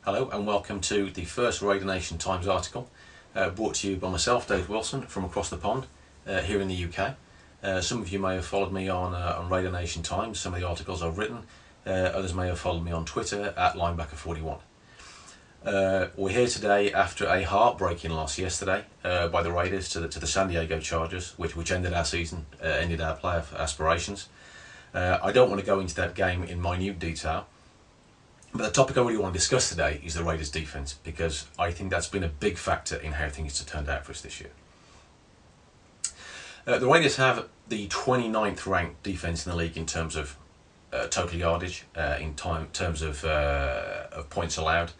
Hello and welcome to the first Raider Nation Times article brought to you by myself, Dave Wilson, from across the pond here in the UK. Some of you may have followed me on Raider Nation Times, some of the articles I've written. Others may have followed me on Twitter at linebacker41. We're here today after a heartbreaking loss yesterday by the Raiders to the San Diego Chargers, which ended our season, ended our playoff aspirations. I don't want to go into that game in minute detail, but the topic I really want to discuss today is the Raiders' defence, because I think that's been a big factor in how things have turned out for us this year. The Raiders have the 29th ranked defence in the league in terms of total yardage, in terms of points allowed.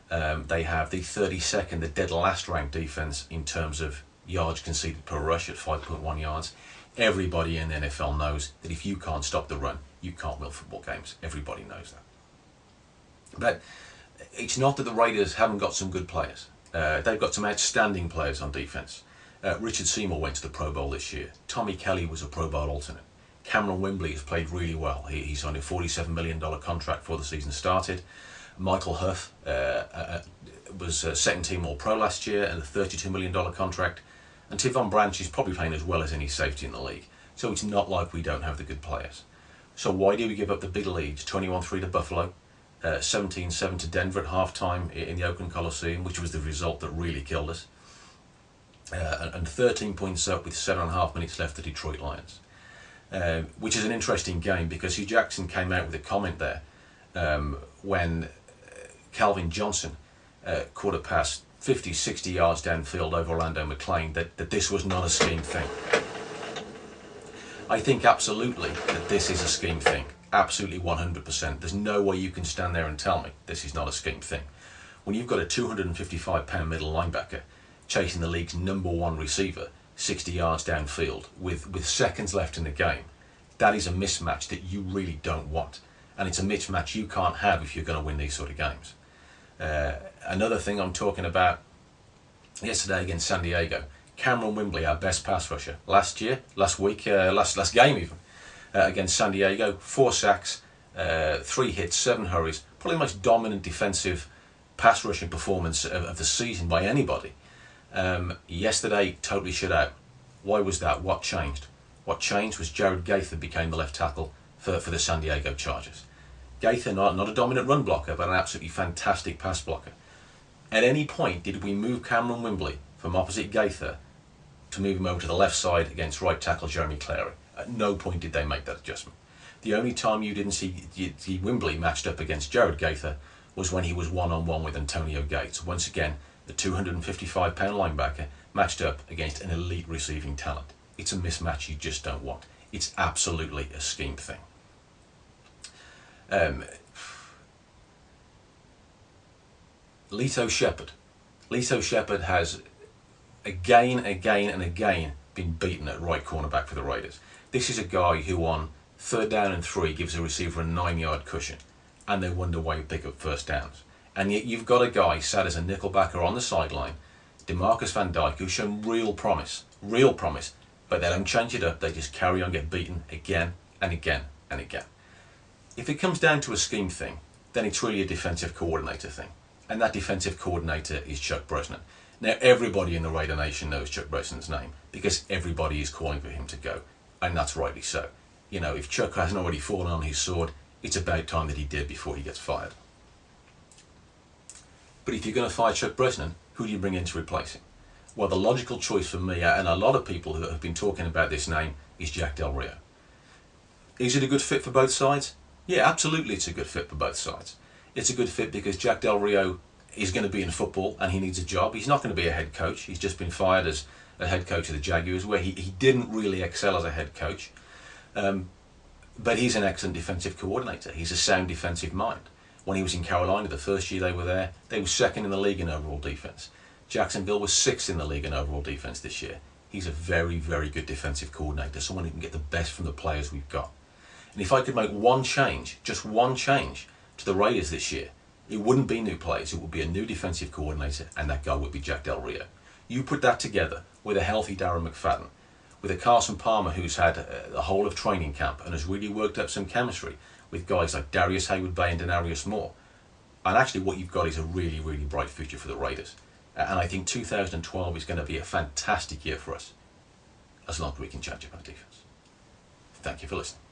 They have the 32nd, the dead last ranked defence in terms of yards conceded per rush at 5.1 yards. Everybody in the NFL knows that if you can't stop the run, you can't win football games. Everybody knows that. But it's not that the Raiders haven't got some good players. They've got some outstanding players on defence. Richard Seymour went to the Pro Bowl this year. Tommy Kelly was a Pro Bowl alternate. Cameron Wimbley has played really well. He signed a $47 million contract before the season started. Michael Huff was second team All-Pro last year and a $32 million contract. And Tivon Branch is probably playing as well as any safety in the league. So it's not like we don't have the good players. So why do we give up the big leads? 21-3 to Buffalo, 17-7 to Denver at halftime in the Oakland Coliseum, which was the result that really killed us. And 13 points up with 7.5 minutes left to Detroit Lions. Which is an interesting game because Hugh Jackson came out with a comment there when Calvin Johnson caught a pass 50, 60 yards downfield over Orlando McClain, that this was not a scheme thing. I think absolutely that this is a scheme thing. Absolutely 100%. There's no way you can stand there and tell me this is not a scheme thing. When you've got a 255-pound middle linebacker chasing the league's #1 receiver 60 yards downfield with seconds left in the game, that is a mismatch that you really don't want. And it's a mismatch you can't have if you're going to win these sort of games. Another thing I'm talking about, yesterday against San Diego, Cameron Wimbley, our best pass rusher, last game even, against San Diego, 4 sacks, 3 hits, 7 hurries, probably the most dominant defensive pass rushing performance of the season by anybody. Yesterday, totally shut out. Why was that? What changed? What changed was Jared Gaither became the left tackle for the San Diego Chargers. Gaither, not a dominant run blocker, but an absolutely fantastic pass blocker. At any point did we move Cameron Wimbley from opposite Gaither to move him over to the left side against right tackle Jeremy Clary? At no point did they make that adjustment. The only time you didn't see Wimbley matched up against Jared Gaither was when he was one-on-one with Antonio Gates. Once again, the 255-pound linebacker matched up against an elite receiving talent. It's a mismatch you just don't want. It's absolutely a scheme thing. Lito Shepherd has again and again been beaten at right cornerback for the Raiders. This is a guy who on 3rd down and 3 gives a receiver a 9-yard cushion, and they wonder why you pick up first downs. And yet you've got a guy sat as a nickelbacker on the sideline, DeMarcus Van Dyke, who's shown real promise, but they don't change it up. They just carry on, get beaten again and again and again. If it comes down to a scheme thing, then it's really a defensive coordinator thing. And that defensive coordinator is Chuck Bresnan. Now, everybody in the Raider Nation knows Chuck Bresnan's name because everybody is calling for him to go. And that's rightly so. You know, if Chuck hasn't already fallen on his sword, it's about time that he did before he gets fired. But if you're going to fire Chuck Bresnan, who do you bring in to replace him? Well, the logical choice for me, and a lot of people who have been talking about this name, is Jack Del Rio. Is it a good fit for both sides? Yeah, absolutely it's a good fit for both sides. It's a good fit because Jack Del Rio is going to be in football and he needs a job. He's not going to be a head coach. He's just been fired as a head coach of the Jaguars, where he didn't really excel as a head coach. But he's an excellent defensive coordinator. He's a sound defensive mind. When he was in Carolina, the first year they were there, they were 2nd in the league in overall defense. Jacksonville was 6th in the league in overall defense this year. He's a very, very good defensive coordinator, someone who can get the best from the players we've got. And if I could make one change, just one change, to the Raiders this year, it wouldn't be new players, it would be a new defensive coordinator, and that guy would be Jack Del Rio. You put that together with a healthy Darren McFadden, with a Carson Palmer who's had the whole of training camp and has really worked up some chemistry with guys like Darius Hayward-Bay and Denarius Moore. And actually what you've got is a really, really bright future for the Raiders. And I think 2012 is going to be a fantastic year for us, as long as we can change up our defence. Thank you for listening.